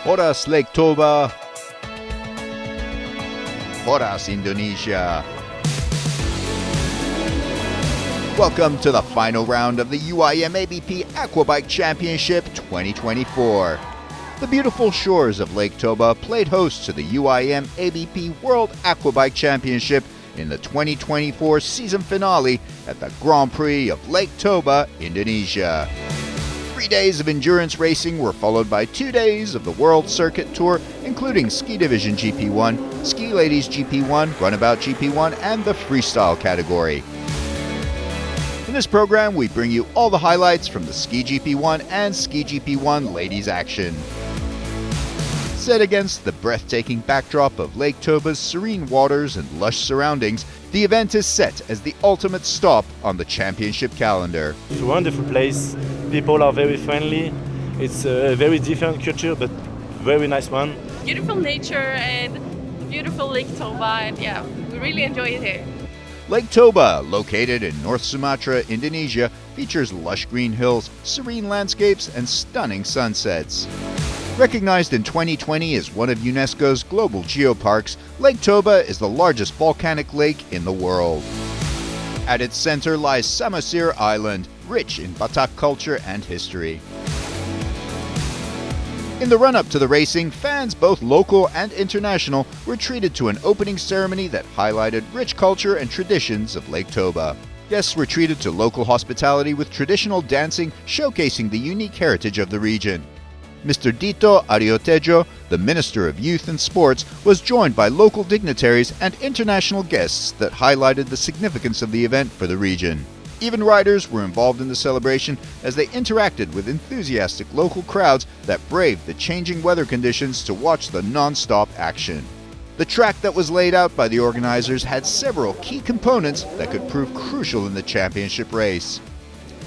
Horas Lake Toba, Horas Indonesia. Welcome to the final round of the UIM-ABP Aquabike Championship 2024. The beautiful shores of Lake Toba played host to the UIM-ABP World Aquabike Championship in the 2024 season finale at the Grand Prix of Lake Toba, Indonesia. 3 days of endurance racing were followed by 2 days of the World Circuit Tour, including Ski Division GP1, Ski Ladies GP1, Runabout GP1, and the Freestyle category. In this program, we bring you all the highlights from the Ski GP1 and Ski GP1 Ladies action. Set against the breathtaking backdrop of Lake Toba's serene waters and lush surroundings, the event is set as the ultimate stop on the championship calendar. It's a wonderful place. People are very friendly. It's a very different culture, but very nice one. Beautiful nature and beautiful Lake Toba, and yeah, we really enjoy it here. Lake Toba, located in North Sumatra, Indonesia, features lush green hills, serene landscapes, and stunning sunsets. Recognized in 2020 as one of UNESCO's global geoparks, Lake Toba is the largest volcanic lake in the world. At its center lies Samosir Island, rich in Batak culture and history. In the run-up to the racing, fans, both local and international, were treated to an opening ceremony that highlighted rich culture and traditions of Lake Toba. Guests were treated to local hospitality with traditional dancing showcasing the unique heritage of the region. Mr. Dito Ariotejo, the Minister of Youth and Sports, was joined by local dignitaries and international guests that highlighted the significance of the event for the region. Even riders were involved in the celebration as they interacted with enthusiastic local crowds that braved the changing weather conditions to watch the non-stop action. The track that was laid out by the organizers had several key components that could prove crucial in the championship race.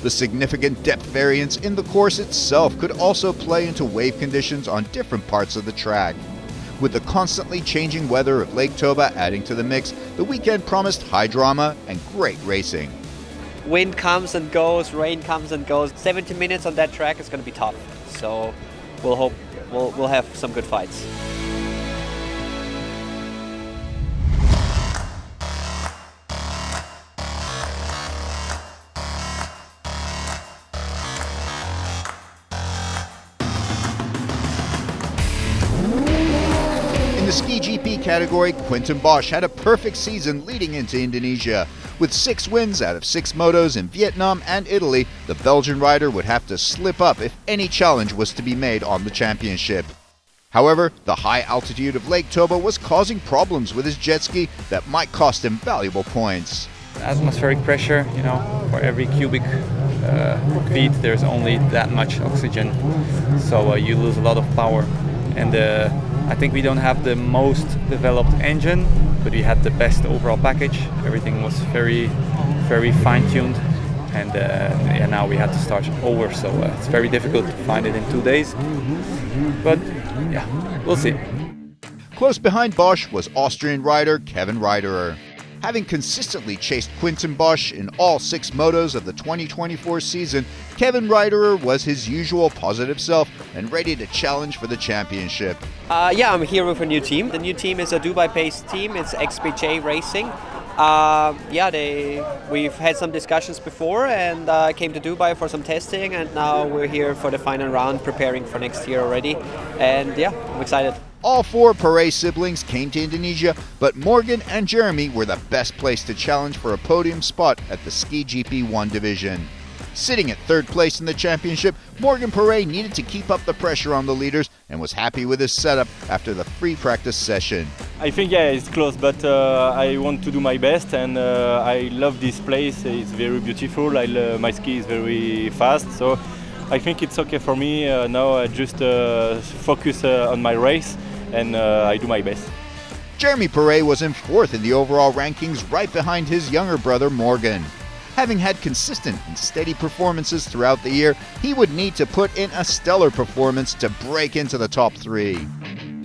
The significant depth variance in the course itself could also play into wave conditions on different parts of the track. With the constantly changing weather of Lake Toba adding to the mix, the weekend promised high drama and great racing. Wind comes and goes, rain comes and goes. 70 minutes on that track is going to be tough. So we'll hope we'll have some good fights. In the Ski GP category, Quinten Bosch had a perfect season leading into Indonesia. With 6 wins out of 6 motos in Vietnam and Italy, the Belgian rider would have to slip up if any challenge was to be made on the championship. However, the high altitude of Lake Toba was causing problems with his jet ski that might cost him valuable points. Atmospheric pressure, for every cubic feet there's only that much oxygen, so you lose a lot of power. And I think we don't have the most developed engine, but we had the best overall package. Everything was very, very fine-tuned, and now we had to start over, so it's very difficult to find it in 2 days. But yeah, we'll see. Close behind Bosch was Austrian rider Kevin Reiderer. Having consistently chased Quinten Bosch in all 6 motos of the 2024 season, Kevin Reiderer was his usual positive self and ready to challenge for the championship. I'm here with a new team. The new team is a Dubai-based team. It's XBJ Racing. We've had some discussions before and came to Dubai for some testing, and now we're here for the final round, preparing for next year already. And yeah, I'm excited. All 4 Perez siblings came to Indonesia, but Morgan and Jeremy were the best placed to challenge for a podium spot at the Ski GP1 division. Sitting at 3rd place in the championship, Morgan Perez needed to keep up the pressure on the leaders and was happy with his setup after the free practice session. I think, it's close, but I want to do my best, and I love this place. It's very beautiful. My ski is very fast, so I think it's okay for me. Now I just focus on my race, and I do my best. Jeremy Perez was in 4th in the overall rankings, right behind his younger brother Morgan. Having had consistent and steady performances throughout the year, he would need to put in a stellar performance to break into the top 3.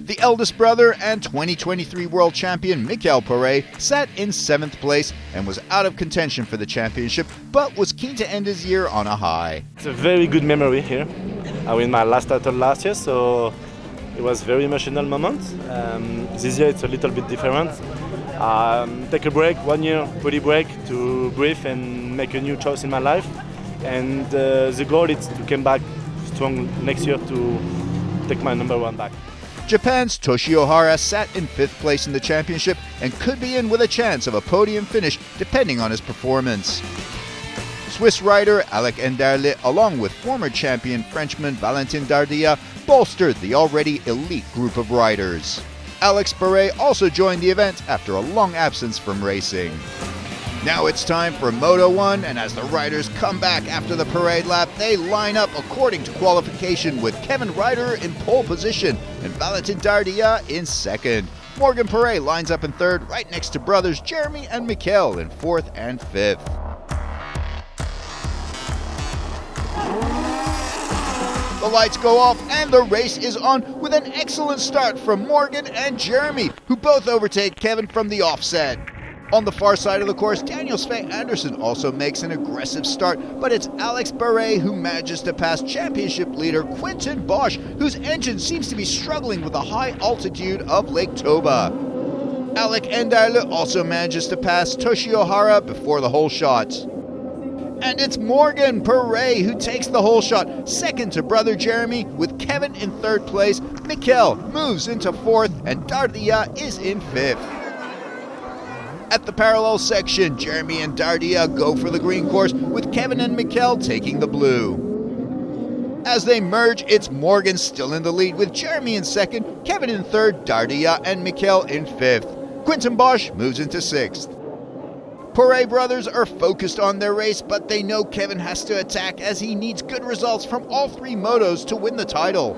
The eldest brother and 2023 world champion Mikael Perez sat in 7th place and was out of contention for the championship, but was keen to end his year on a high. It's a very good memory here. I won my last title last year, so It was very emotional moment. This year it's a little bit different. Take a break, 1 year pretty break to breathe and make a new choice in my life. And the goal is to come back strong next year to take my #1 back. Japan's Toshio Hara sat in 5th place in the championship and could be in with a chance of a podium finish depending on his performance. Swiss rider Alec Enderle, along with former champion Frenchman Valentin Dardilla, bolstered the already elite group of riders. Alex Perret also joined the event after a long absence from racing. Now it's time for Moto 1, and as the riders come back after the parade lap, they line up according to qualification with Kevin Ryder in pole position and Valentin Dardilla in 2nd. Morgan Perret lines up in 3rd, right next to brothers Jeremy and Mikel in 4th and 5th. The lights go off and the race is on with an excellent start from Morgan and Jeremy, who both overtake Kevin from the offset. On the far side of the course, Daniel Sve Anderson also makes an aggressive start, but it's Alex Perret who manages to pass championship leader Quentin Bosch, whose engine seems to be struggling with the high altitude of Lake Toba. Alec Enderle also manages to pass Toshio Hara before the whole shot. And it's Morgan Perret who takes the whole shot, 2nd to brother Jeremy, with Kevin in 3rd place. Mikel moves into 4th, and Dardilla is in 5th. At the parallel section, Jeremy and Dardilla go for the green course, with Kevin and Mikel taking the blue. As they merge, it's Morgan still in the lead, with Jeremy in 2nd, Kevin in 3rd, Dardilla and Mikel in 5th. Quentin Bosch moves into 6th. Perret brothers are focused on their race, but they know Kevin has to attack as he needs good results from all 3 motos to win the title.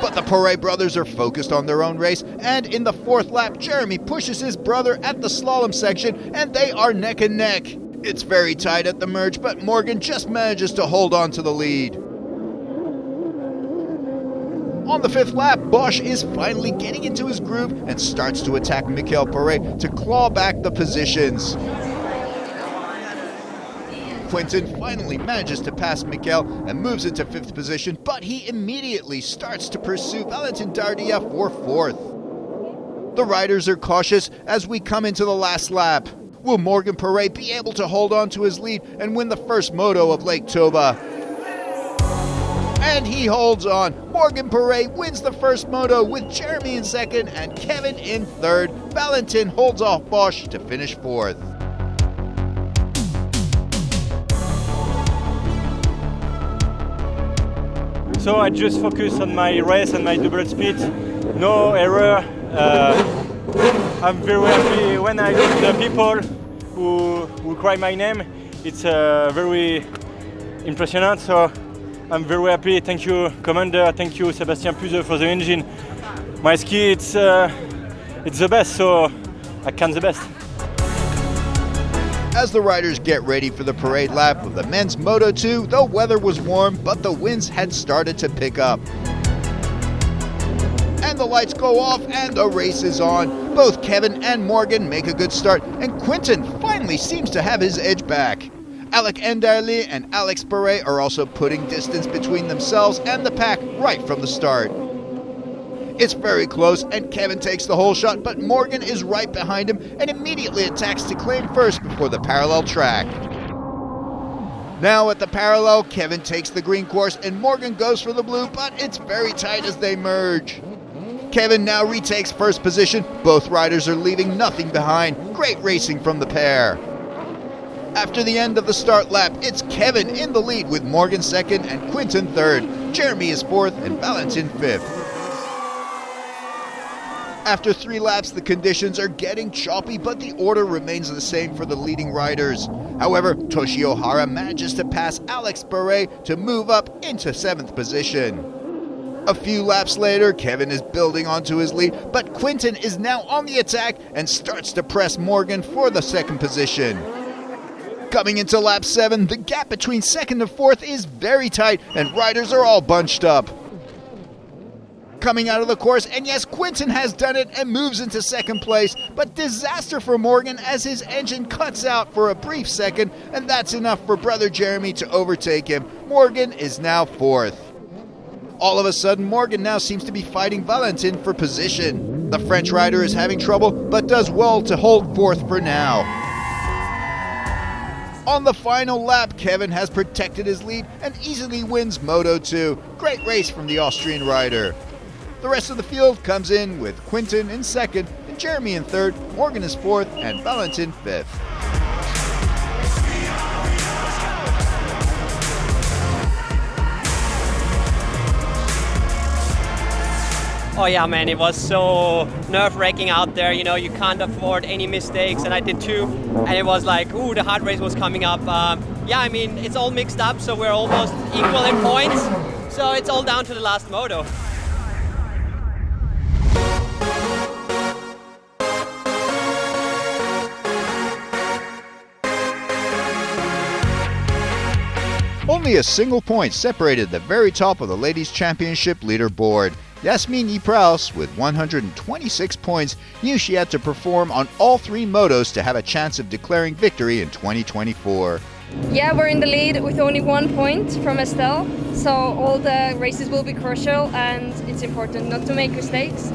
But the Perret brothers are focused on their own race, and in the 4th lap, Jeremy pushes his brother at the slalom section, and they are neck and neck. It's very tight at the merge, but Morgan just manages to hold on to the lead. On the 5th lap, Bosch is finally getting into his groove and starts to attack Mikel Perret to claw back the positions. Quentin finally manages to pass Mikel and moves into 5th position, but he immediately starts to pursue Valentin Dardilla for 4th. The riders are cautious as we come into the last lap. Will Morgan Perret be able to hold on to his lead and win the first moto of Lake Toba? And he holds on. Morgan Perret wins the first moto with Jeremy in 2nd and Kevin in 3rd. Valentin holds off Bosch to finish 4th. So I just focus on my race and my double speed. No error. I'm very happy when I look at the people who cry my name. It's very impressionant. So I'm very happy. Thank you, Commander. Thank you, Sébastien Puze, for the engine. My ski, it's the best. So I can the best. As the riders get ready for the parade lap of the men's Moto 2, the weather was warm, but the winds had started to pick up. And the lights go off and the race is on. Both Kevin and Morgan make a good start, and Quentin finally seems to have his edge back. Alec Enderle and Alex Perret are also putting distance between themselves and the pack right from the start. It's very close, and Kevin takes the whole shot, but Morgan is right behind him and immediately attacks to claim first before the parallel track. Now at the parallel, Kevin takes the green course and Morgan goes for the blue, but it's very tight as they merge. Kevin now retakes first position. Both riders are leaving nothing behind. Great racing from the pair. After the end of the start lap, it's Kevin in the lead with Morgan 2nd and Quentin 3rd. Jeremy is 4th and Valentin 5th. After 3 laps, the conditions are getting choppy, but the order remains the same for the leading riders. However, Toshio Hara manages to pass Alex Perret to move up into 7th position. A few laps later, Kevin is building onto his lead, but Quentin is now on the attack and starts to press Morgan for the 2nd position. Coming into lap 7, the gap between 2nd and 4th is very tight, and riders are all bunched up. Coming out of the course, and yes, Quentin has done it and moves into 2nd place, but disaster for Morgan as his engine cuts out for a brief second, and that's enough for brother Jeremy to overtake him. Morgan is now 4th. All of a sudden, Morgan now seems to be fighting Valentin for position. The French rider is having trouble, but does well to hold fourth for now. On the final lap, Kevin has protected his lead and easily wins Moto 2. Great race from the Austrian rider. The rest of the field comes in with Quinton in second, and Jeremy in third, Morgan is fourth, and Valentin fifth. Oh yeah, man, it was so nerve-wracking out there. You know, you can't afford any mistakes, and I did two. And it was like, ooh, the hard race was coming up. Yeah, I mean, it's all mixed up, so we're almost equal in points. So it's all down to the last moto. Only a single point separated the very top of the Ladies' Championship leaderboard. Jasmine Ypraus, with 126 points, knew she had to perform on all three motos to have a chance of declaring victory in 2024. Yeah, we're in the lead with only 1 point from Estelle, so all the races will be crucial and it's important not to make mistakes.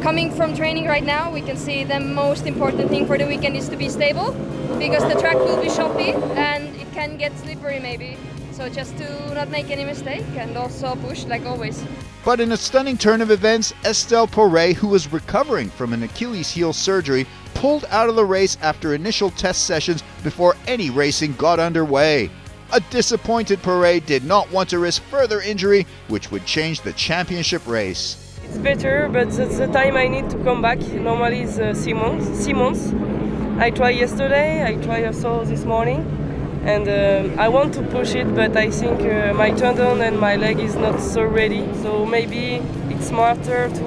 Coming from training right now, we can see the most important thing for the weekend is to be stable, because the track will be choppy and it can get slippery maybe. So just to not make any mistake and also push like always. But in a stunning turn of events, Estelle Porret, who was recovering from an Achilles heel surgery, pulled out of the race after initial test sessions before any racing got underway. A disappointed Porret did not want to risk further injury, which would change the championship race. It's better, but that's the time I need to come back. Normally it's 6 months. I tried yesterday, I tried also this morning. And I want to push it, but I think my tendon and my leg is not so ready. So maybe it's smarter to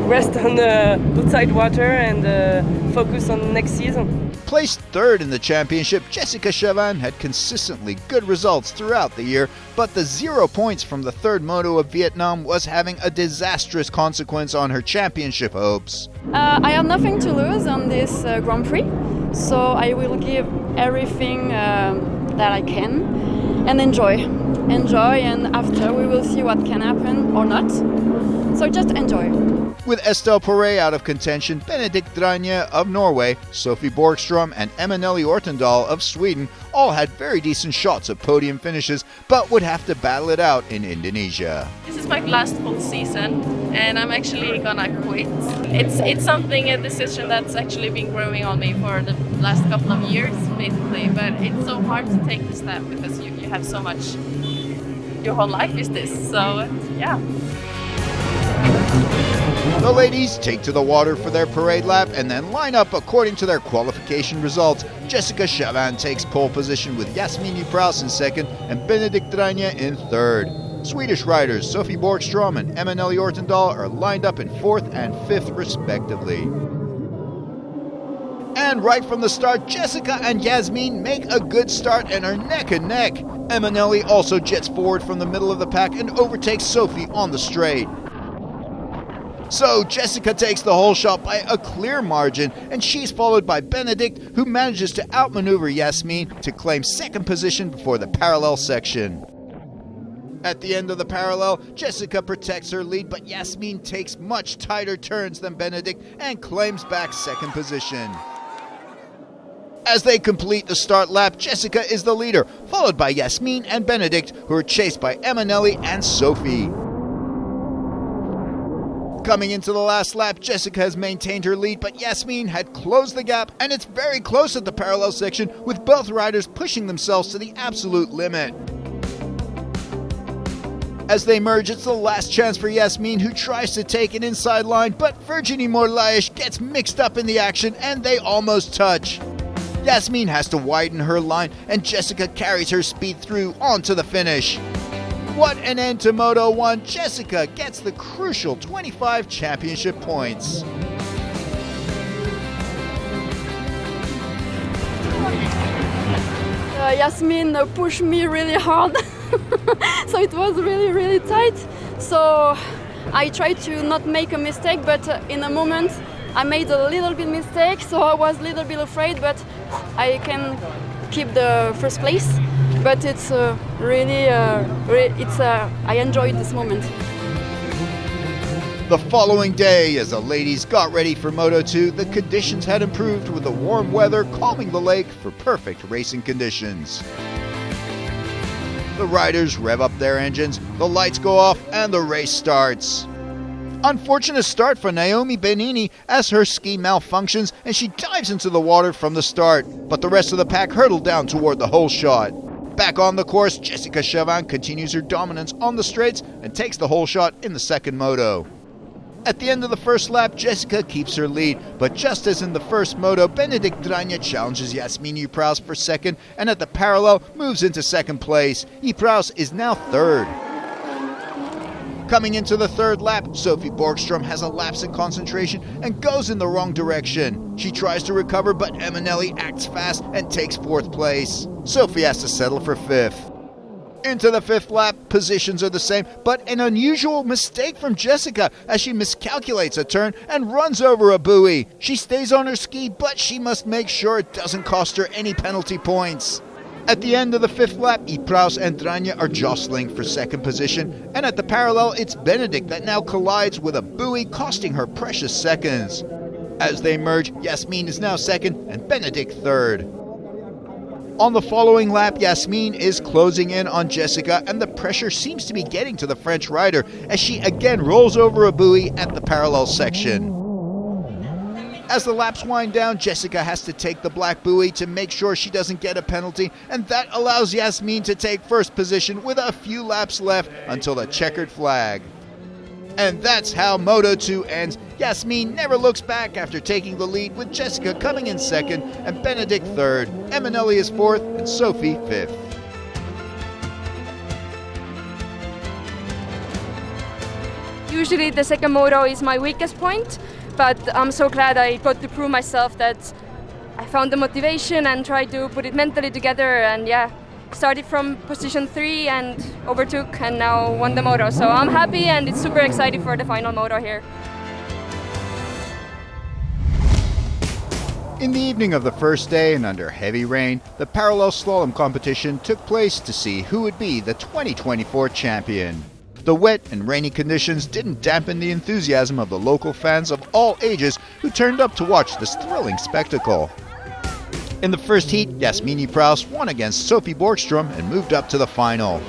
rest on the outside water and focus on next season. Placed third in the championship, Jessica Chavan had consistently good results throughout the year, but the 0 points from the third moto of Vietnam was having a disastrous consequence on her championship hopes. I have nothing to lose on this Grand Prix, so I will give everything that I can and enjoy, and after we will see what can happen or not, so just enjoy. With Estelle Porret out of contention, Benedikt Dranje of Norway, Sophie Borgström and Eminelli Ortendal of Sweden all had very decent shots at podium finishes, but would have to battle it out in Indonesia. This is my last full season and I'm actually gonna quit. It's something, a decision that's actually been growing on me for the last couple of years basically, but it's so hard to take the step because you have so much, your whole life is this, so yeah. The ladies take to the water for their parade lap and then line up according to their qualification results. Jessica Chavan takes pole position with Jasmine Ypraus in second and Benedikt Dranje in third. Swedish riders Sophie Borgström and Eminelli Ortendal are lined up in fourth and fifth respectively. And right from the start, Jessica and Jasmine make a good start and are neck and neck. Eminelli also jets forward from the middle of the pack and overtakes Sophie on the straight. So Jessica takes the whole shot by a clear margin, and she's followed by Benedikt, who manages to outmaneuver Jasmine to claim second position before the parallel section. At the end of the parallel, Jessica protects her lead, but Jasmine takes much tighter turns than Benedikt and claims back second position. As they complete the start lap, Jessica is the leader, followed by Jasmine and Benedikt, who are chased by Eminelli and Sophie. Coming into the last lap, Jessica has maintained her lead, but Jasmine had closed the gap, and it's very close at the parallel section, with both riders pushing themselves to the absolute limit. As they merge, it's the last chance for Jasmine, who tries to take an inside line, but Virginie Morlaesch gets mixed up in the action, and they almost touch. Jasmine has to widen her line, and Jessica carries her speed through onto the finish. What an end to Moto 1. Jessica gets the crucial 25 championship points. Jasmine pushed me really hard, so it was really tight. So I tried to not make a mistake, but in a moment I made a little bit mistake, so I was a little bit afraid, but I can keep the first place. But it's I enjoyed this moment. The following day, as the ladies got ready for Moto 2, the conditions had improved with the warm weather calming the lake for perfect racing conditions. The riders rev up their engines, the lights go off, and the race starts. Unfortunate start for Naomi Benini as her ski malfunctions and she dives into the water from the start, but the rest of the pack hurtle down toward the hole shot. Back on the course, Jessica Chauvin continues her dominance on the straights and takes the hole shot in the second moto. At the end of the first lap, Jessica keeps her lead, but just as in the first moto, Benedikt Dranja challenges Jasmine Ypraus for second and at the parallel moves into second place. Ypraus is now third. Coming into the third lap, Sophie Borgstrom has a lapse in concentration and goes in the wrong direction. She tries to recover, but Eminelli acts fast and takes fourth place. Sophie has to settle for fifth. Into the fifth lap, positions are the same, but an unusual mistake from Jessica as she miscalculates a turn and runs over a buoy. She stays on her ski, but she must make sure it doesn't cost her any penalty points. At the end of the fifth lap, Ypraus and Dranja are jostling for second position, and at the parallel, it's Benedikt that now collides with a buoy, costing her precious seconds. As they merge, Jasmine is now second and Benedikt third. On the following lap, Jasmine is closing in on Jessica, and the pressure seems to be getting to the French rider as she again rolls over a buoy at the parallel section. As the laps wind down, Jessica has to take the black buoy to make sure she doesn't get a penalty, and that allows Jasmine to take first position with a few laps left until the checkered flag. And that's how Moto 2 ends. Jasmine never looks back after taking the lead, with Jessica coming in second and Benedikt third. Eminelli is fourth and Sophie fifth. Usually the second moto is my weakest point, but I'm so glad I got to prove myself that I found the motivation and tried to put it mentally together, and started from position 3 and overtook and now won the moto. So I'm happy and it's super exciting for the final moto here. In the evening of the first day and under heavy rain, the parallel slalom competition took place to see who would be the 2024 champion. The wet and rainy conditions didn't dampen the enthusiasm of the local fans of all ages who turned up to watch this thrilling spectacle. In the first heat, Jasmine Ypraus won against Sophie Borgstrom and moved up to the final.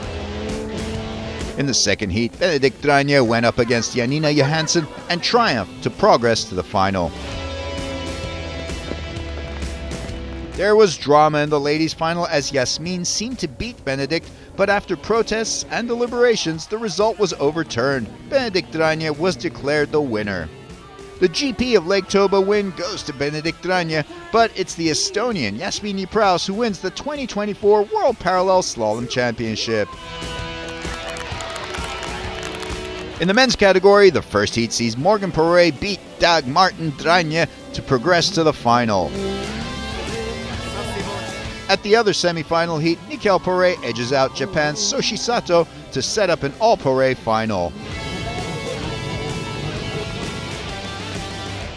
In the second heat, Benedikt Dranja went up against Janina Johansson and triumphed to progress to the final. There was drama in the ladies' final as Jasmine seemed to beat Benedikt, but after protests and deliberations, the result was overturned. Benedikt Dranja was declared the winner. The GP of Lake Toba win goes to Benedikt Dranja, but it's the Estonian Jasmine Ypraus who wins the 2024 World Parallel Slalom Championship. In the men's category, the first heat sees Morgan Poirier beat Dag Martin Dranja to progress to the final. At the other semi-final heat, Mikkel Poirier edges out Japan's Soshi Sato to set up an all-Poirier final.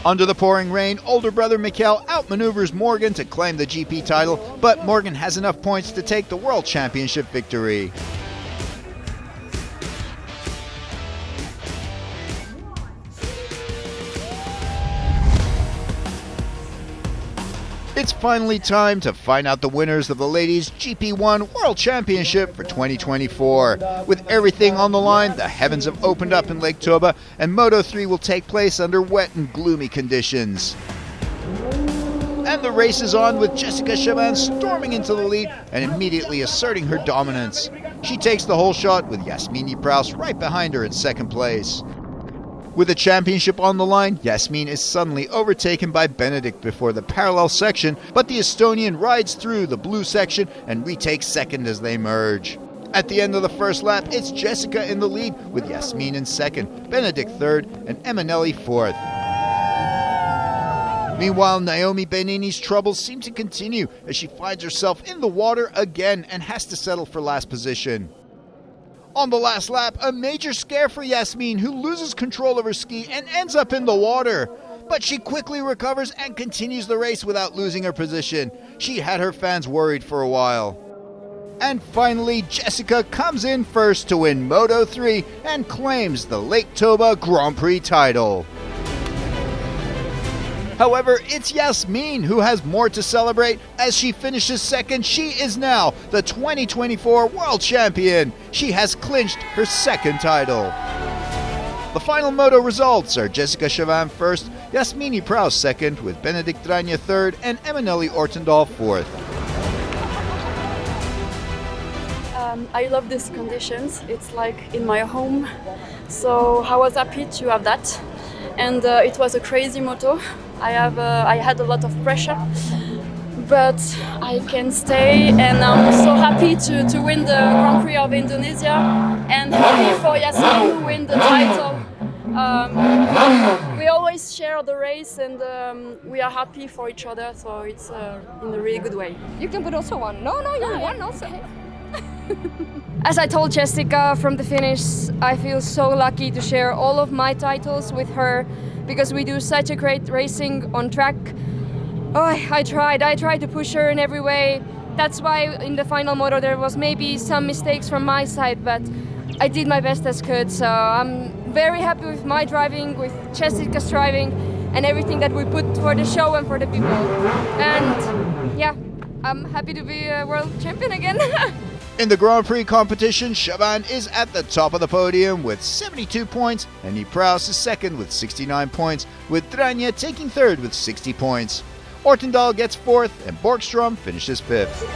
Under the pouring rain, older brother Mikkel outmaneuvers Morgan to claim the GP title, but Morgan has enough points to take the World Championship victory. It's finally time to find out the winners of the Ladies GP1 World Championship for 2024. With everything on the line, the heavens have opened up in Lake Toba, and Moto 3 will take place under wet and gloomy conditions. And the race is on, with Jessica Chauvin storming into the lead and immediately asserting her dominance. She takes the whole shot, with Jasmine Ypraus right behind her in second place. With the championship on the line, Jasmine is suddenly overtaken by Benedikt before the parallel section, but the Estonian rides through the blue section and retakes second as they merge. At the end of the first lap, it's Jessica in the lead, with Jasmine in second, Benedikt third, and Eminelli fourth. Meanwhile, Naomi Benini's troubles seem to continue as she finds herself in the water again and has to settle for last position. On the last lap, a major scare for Jasmine, who loses control of her ski and ends up in the water. But she quickly recovers and continues the race without losing her position. She had her fans worried for a while. And finally, Jessica comes in first to win Moto 3 and claims the Lake Toba Grand Prix title. However, it's Yasmin who has more to celebrate. As she finishes second, she is now the 2024 World Champion. She has clinched her second title. The final Moto results are Jessica Chauvin first, Yasmini Prowse second, with Benedikt Dranja third, and Emanuele Ortendal fourth. I love these conditions. It's like in my home, so I was happy to have that. And it was a crazy moto. I had a lot of pressure, but I can stay, and I'm so happy to win the Grand Prix of Indonesia, and happy for Yasmin to win the title. We always share the race, and we are happy for each other, so it's in a really good way. You can put also one. No, you're one also. Okay. As I told Jessica from the finish, I feel so lucky to share all of my titles with her because we do such a great racing on track. Oh, I tried to push her in every way. That's why in the final moto there was maybe some mistakes from my side, but I did my best as could. So I'm very happy with my driving, with Jessica's driving, and everything that we put for the show and for the people. And yeah, I'm happy to be a world champion again. In the Grand Prix competition, Chauvin is at the top of the podium with 72 points, and Prowse is second with 69 points, with Dranja taking third with 60 points. Ortendal gets fourth, and Borgstrom finishes fifth.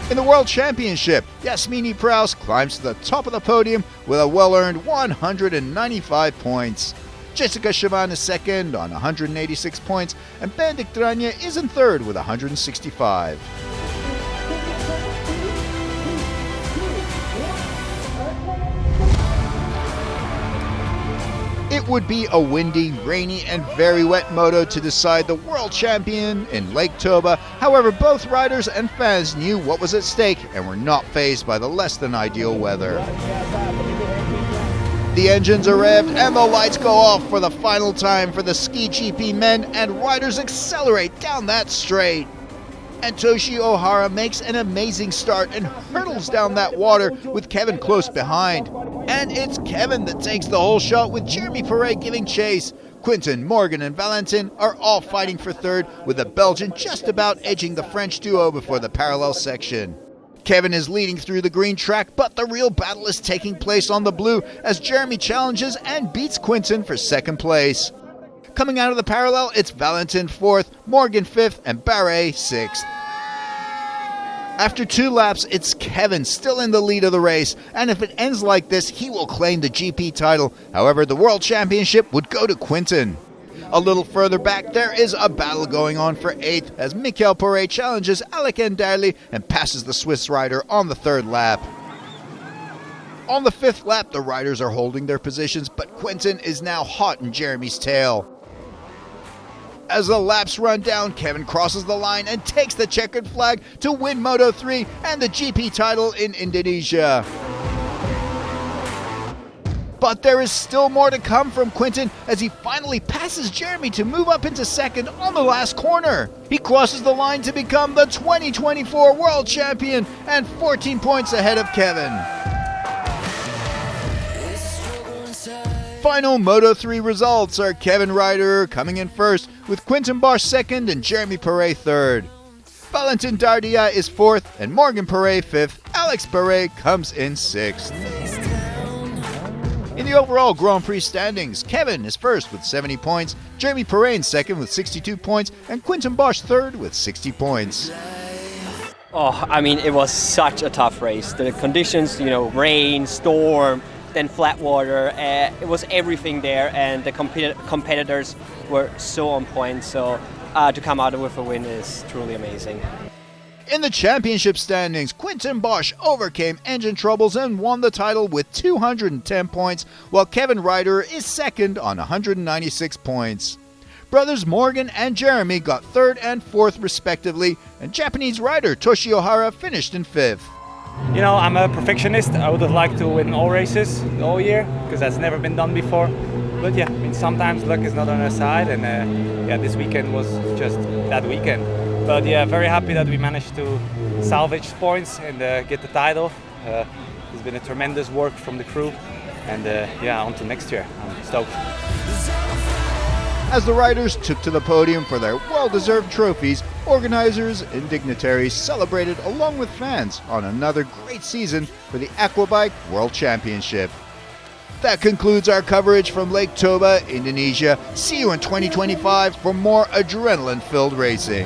In the World Championship, Yasmini Prowse climbs to the top of the podium with a well-earned 195 points. Jessica Chauvin is second on 186 points, and Benedikt Dranja is in third with 165. It would be a windy, rainy, and very wet moto to decide the world champion in Lake Toba. However, both riders and fans knew what was at stake and were not fazed by the less than ideal weather. The engines are revved and the lights go off for the final time for the Ski GP men, and riders accelerate down that straight. And Toshi Ohara makes an amazing start and hurtles down that water with Kevin close behind. And it's Kevin that takes the whole shot, with Jeremy Perret giving chase. Quinten, Morgan and Valentin are all fighting for third, with the Belgian just about edging the French duo before the parallel section. Kevin is leading through the green track, but the real battle is taking place on the blue as Jeremy challenges and beats Quinten for second place. Coming out of the parallel, it's Valentin fourth, Morgan fifth, and Barret sixth. After 2 laps, it's Kevin still in the lead of the race, and if it ends like this, he will claim the GP title. However, the World Championship would go to Quinten. A little further back, there is a battle going on for 8th as Michael Perret challenges Alec Enderle and passes the Swiss rider on the 3rd lap. On the 5th lap, the riders are holding their positions, but Quinten is now hot in Jeremy's tail. As the laps run down, Kevin crosses the line and takes the checkered flag to win Moto 3 and the GP title in Indonesia. But there is still more to come from Quinten as he finally passes Jeremy to move up into second on the last corner. He crosses the line to become the 2024 World Champion and 14 points ahead of Kevin. Final Moto 3 results are Kevin Ryder coming in first, with Quinten Bosch second and Jeremy Perret third. Valentin Dardia is fourth and Morgan Perret fifth. Alex Perret comes in sixth. In the overall Grand Prix standings, Kevin is first with 70 points, Jeremy Perret in second with 62 points, and Quinten Bosch third with 60 points. Oh, I mean, it was such a tough race. The conditions, rain, storm, then flat water, it was everything there, and the competitors were so on point, so to come out with a win is truly amazing. In the championship standings, Quinten Bosch overcame engine troubles and won the title with 210 points, while Kevin Ryder is second on 196 points. Brothers Morgan and Jeremy got third and fourth respectively, and Japanese rider Toshi Ohara finished in fifth. You know, I'm a perfectionist. I would have liked to win all races all year because that's never been done before. But yeah, I mean, sometimes luck is not on our side, and yeah, this weekend was just that weekend. But yeah, very happy that we managed to salvage points and get the title. It's been a tremendous work from the crew, and yeah, on to next year. I'm stoked. As the riders took to the podium for their well-deserved trophies, organizers and dignitaries celebrated along with fans on another great season for the Aquabike World Championship. That concludes our coverage from Lake Toba, Indonesia. See you in 2025 for more adrenaline-filled racing.